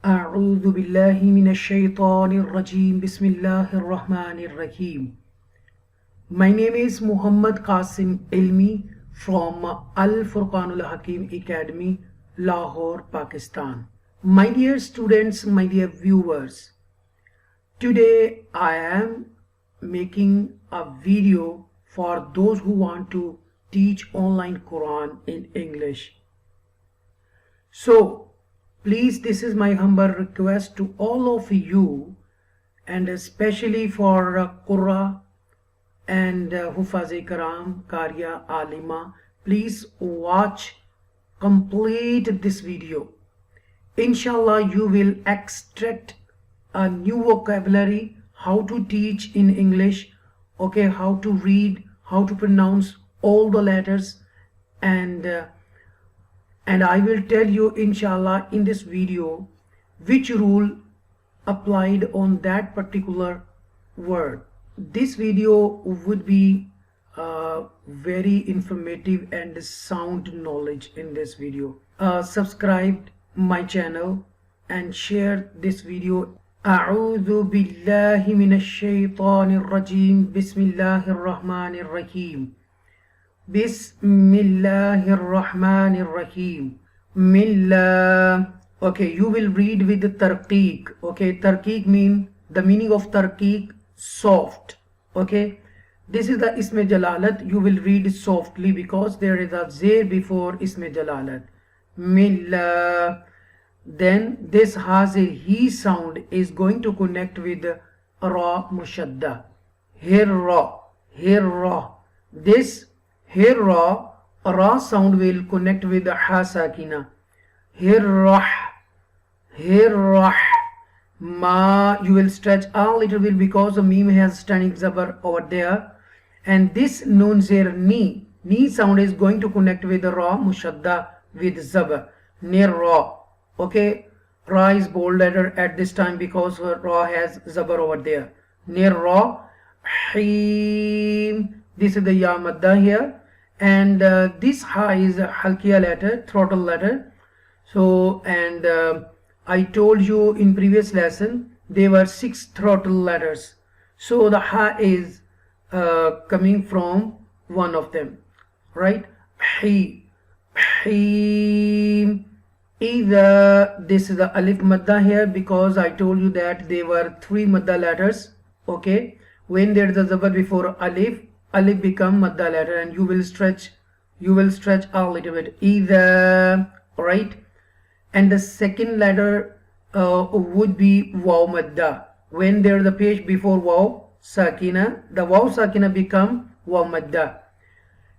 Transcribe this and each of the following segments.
أعوذ بالله من الشيطان الرجيم بسم الله الرحمن الرحيم. My name is Muhammad Qasim Ilmi from Al-Furqan Hakeem Academy, Lahore, Pakistan. My dear students, my dear viewers, today I am making a video for those who want to teach online Quran in English. So, please, this is my humble request to all of you, and especially for Qurrah and Huffaz Akram Qaria, Alima. Please watch complete this video. Inshallah, you will extract a new vocabulary, how to teach in English, okay, how to read, how to pronounce all the letters, and I will tell you inshallah in this video which rule applied on that particular word. This video would be very informative and sound knowledge in this video. Subscribe my channel and share this video. أعوذ بالله من الشيطان الرجيم بسم الله الرحمن الرحيم. Bismillahir Rahmanir Rahim. Millah. Okay, you will read with the tarqiq. Okay, tarqiq mean the meaning of tarqiq, soft. Okay, this is the Ism Jalalat. You will read softly because there is a zay before Ism Jalalat. Millah. Then this has a he sound is going to connect with ra mushadda. Here ra. This here ra sound will connect with the ha sakina. Here rah, ma, you will stretch a little bit because the meme has standing zabar over there. And this nun zir ni sound is going to connect with the ra mushadda with zabar. Near ra. Okay, ra is bold letter at this time because ra has zabar over there. Near ra, him. This is the ya madda here. And this ha is a halkiya letter, throttle letter. So, and I told you in previous lesson there were 6 throttle letters. So the ha is coming from one of them, right? He, either this is the alif madda here because I told you that there were 3 madda letters. Okay, when there is a zabar before alif become madda letter and you will stretch a little bit, either, right? And the second letter would be waw madda. When there is a page before waw sakina, the waw sakina become waw madda.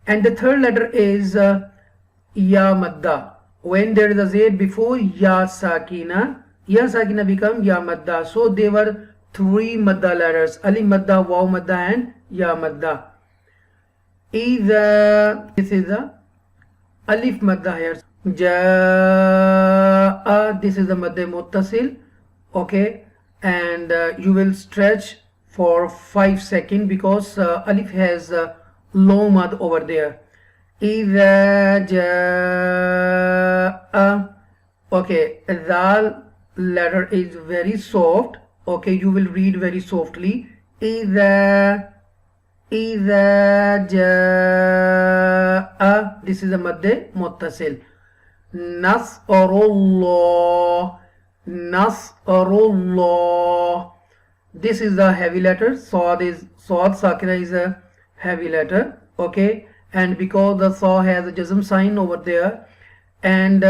And the third letter is ya madda. When there is a zayd before ya sakina become ya madda. So there were 3 madda letters, alif madda, waw madda and ya madda. Either, this is the alif madda here. Jaa, this is the madda muttasil. Okay, and you will stretch for 5 seconds because alif has long mad over there. Either jaa. Okay, dal letter is very soft. Okay, you will read very softly. Either jaa, this is a madde muttasil. Nasrullah, this is the heavy letter. Sawad sakina is a heavy letter. Okay, and because the saw has a jazm sign over there, and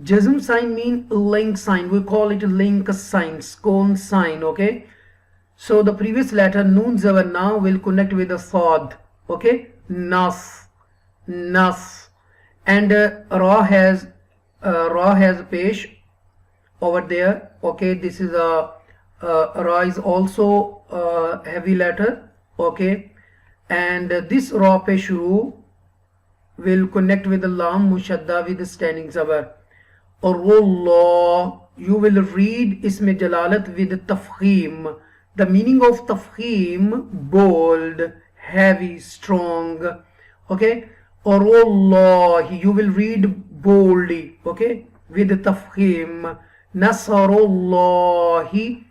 jazm sign mean link sign, we call it link sign, scone sign. Okay, so the previous letter noon zabar now will connect with the sad. Okay, nas, and ra has a page over there. Okay, this is a ra is also a heavy letter. Okay, and this ra pe shuru will connect with the lam mushadda with the standing zabar. Arullah, you will read ism jalalat with tafkhim. The meaning of tafkhim, bold, heavy, strong. Okay, Arullah, you will read boldly. Okay, with tafkhim. Nasarullahi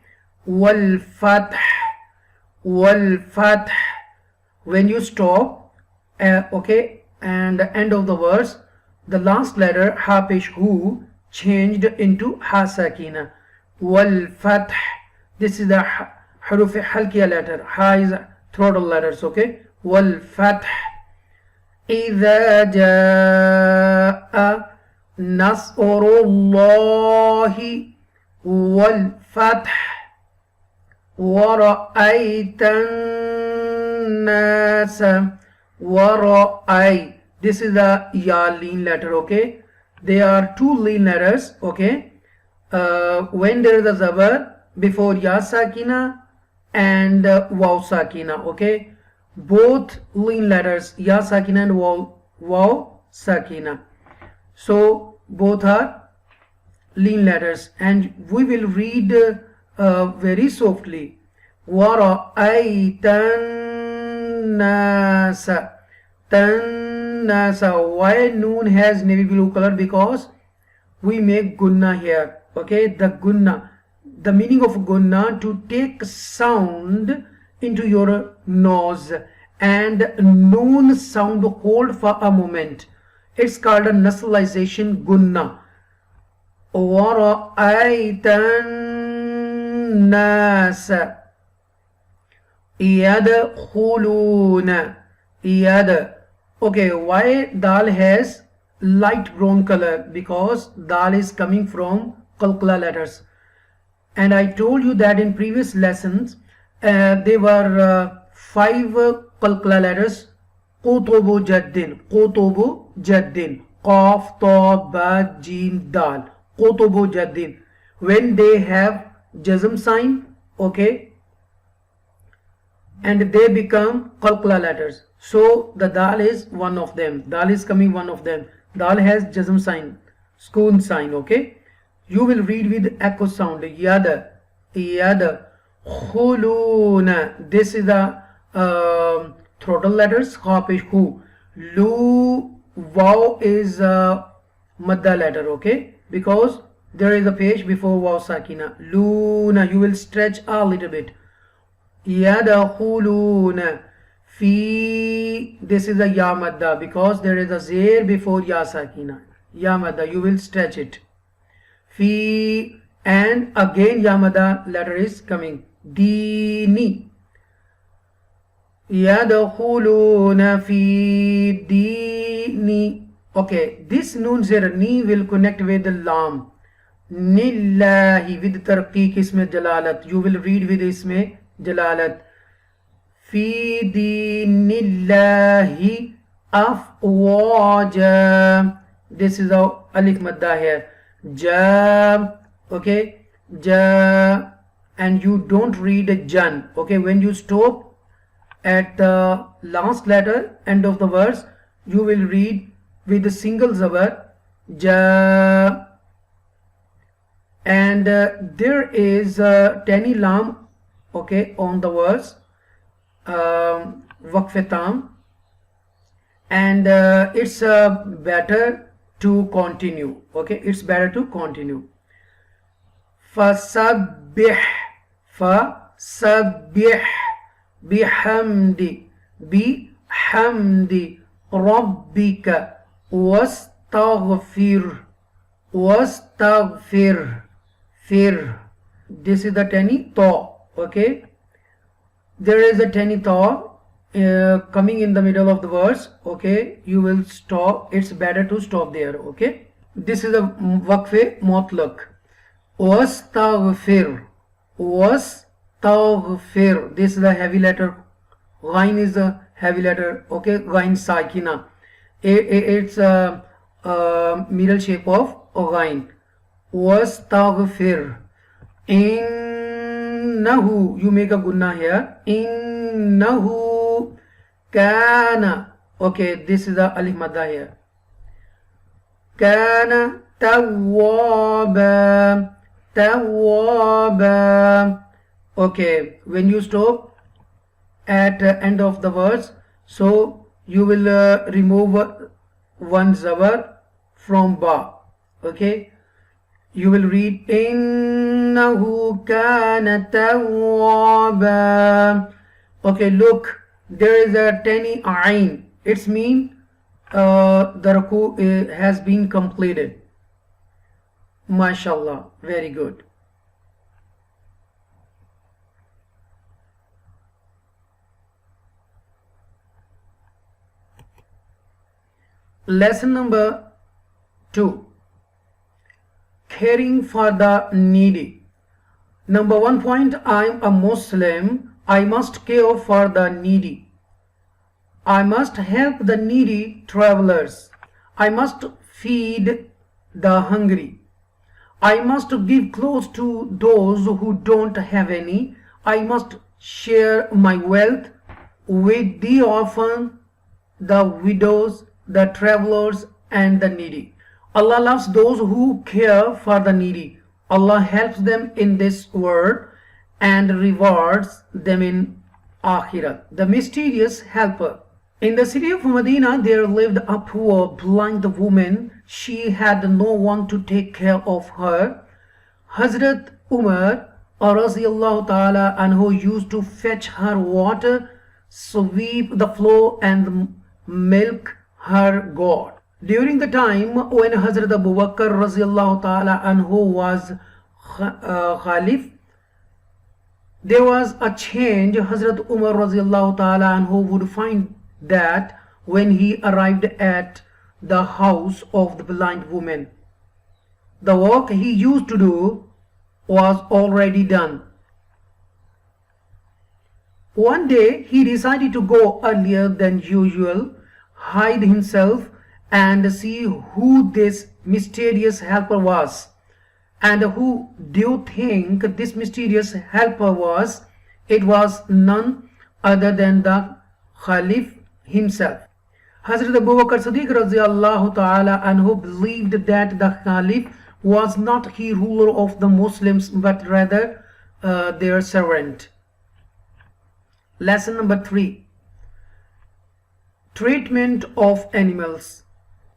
wal fath. Wal fath. When you stop, okay, and the end of the verse, the last letter hapesh hu changed into ha sakina. Wal fath. This is the haruf halkiya letter. Ha is throttle letters, okay. Wal fath. إذا جاء نصر الله والفتح ورأيت الناس ورأي. This is the ya lean letter, okay. There are two lean letters, okay. When there is a zabar before ya sakina and waw sakina, okay. Both lean letters ya sakina and waw sakina. So both are lean letters, and we will read very softly. Wara'aytan nasa. Tan-nasa. Why noon has navy blue color? Because we make gunna here, okay. The gunna, the meaning of gunna, to take sound into your nose and noon sound hold for a moment. It's called a nasalization gunna. Wara'aytan nasa yadkhuluna. Yad. Okay, why dal has light brown color? Because dal is coming from qalqala letters, and I told you that in previous lessons there were 5 qalqala letters. Qutubu jaddin, qutubu jaddin, qaf, ta, ba, jim, dal. Qutubu jaddin. When they have jazm sign, okay, and they become qalqala letters. So the dal is one of them. Dal is coming one of them. Dal has jazm sign, sukoon sign, okay. You will read with echo sound. Yada, yada, khuluna. This is the throttle letters. Hapesh hu. Lu, waw is madda letter, okay, because there is a page before waw sakina. Luna, you will stretch a little bit. Yadakhuluna fi. This is a ya madda because there is a zair before ya sakina. Ya madda, you will stretch it. Fi, and again ya madda letter is coming. Dini. Yadakhuluna fi dini. Okay, this noon zir ni will connect with the lam. Nillahi with tarqiq isme jalalat. You will read with isme jalalat. Fi dinillahi afwaja. This is our alif madda here. Ja, okay, ja, and you don't read jan, okay. When you stop at the last letter end of the verse, you will read with a single zabar, ja, and there is tani lam, okay, on the verse, waqf tam, and it's better to continue, okay. It's better to continue. Fasabbih, fasabbih bihamdi, bihamdi rabbika wastaghfir, wastaghfir, fir. This is the tani ta, okay. There is a tani ta coming in the middle of the verse, okay. You will stop. It's better to stop there, okay. This is a waqf mutlaq. Wastaghfir, wastaghfir. This is the heavy letter. Ghain is the heavy letter, okay. Ghain sakina. It's a middle shape of ghain. Wastaghfir. Innahu, you make a gunna here. Innahu kana. Okay, this is the alif madda here. Kana tawwaba, tawwaba. Okay, when you stop at end of the verse, so you will remove one zabar from ba, okay. You will read إِنَّهُ كَانَ تَوَّابًا. Okay, look, there is a tiny ayn. It's mean the ruku has been completed. MashaAllah, very good. Lesson number 2. Caring for the needy. Number 1 point, I'm a Muslim. I must care for the needy. I must help the needy travelers. I must feed the hungry. I must give clothes to those who don't have any. I must share my wealth with the orphan, the widows, the travelers, and the needy. Allah loves those who care for the needy. Allah helps them in this world and rewards them in Akhirah. The mysterious helper. In the city of Medina, there lived a poor blind woman. She had no one to take care of her. Hazrat Umar Radiallahu Ta'ala anhu used to fetch her water, sweep the floor, and milk her goat. During the time when Hazrat Abu Bakr Radiallahu Ta'ala anhu was Khalif, there was a change. Hazrat Umar Radiallahu Ta'ala anhu would find that when he arrived at the house of the blind woman, the work he used to do was already done. One day he decided to go earlier than usual, hide himself, and see who this mysterious helper was. And who do you think this mysterious helper was? It was none other than the Khalif himself. Hazrat Abu Bakr Siddiq Radiallahu Ta'ala anhu believed that the Khalif was not he ruler of the Muslims, but rather their servant. Lesson number 3. Treatment of animals.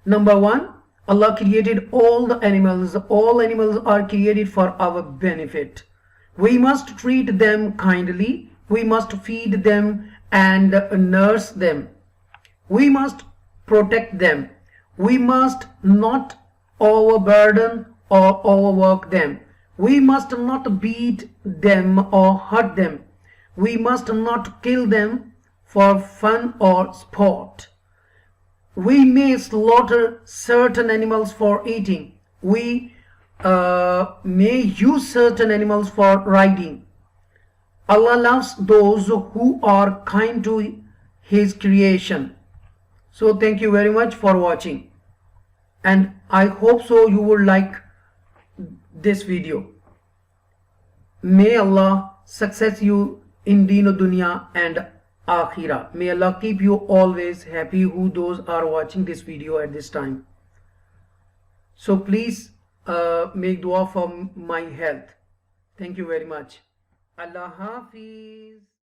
Number 1. Allah created all the animals. All animals are created for our benefit. We must treat them kindly. We must feed them and nurse them. We must protect them. We must not overburden or overwork them. We must not beat them or hurt them. We must not kill them for fun or sport. We may slaughter certain animals for eating. We may use certain animals for riding. Allah loves those who are kind to His creation. So thank you very much for watching, and I hope so you would like this video. May Allah success you in Deen o Dunya and Akhirah. May Allah keep you always happy who those are watching this video at this time. So please make dua for my health. Thank you very much. Allah Hafiz.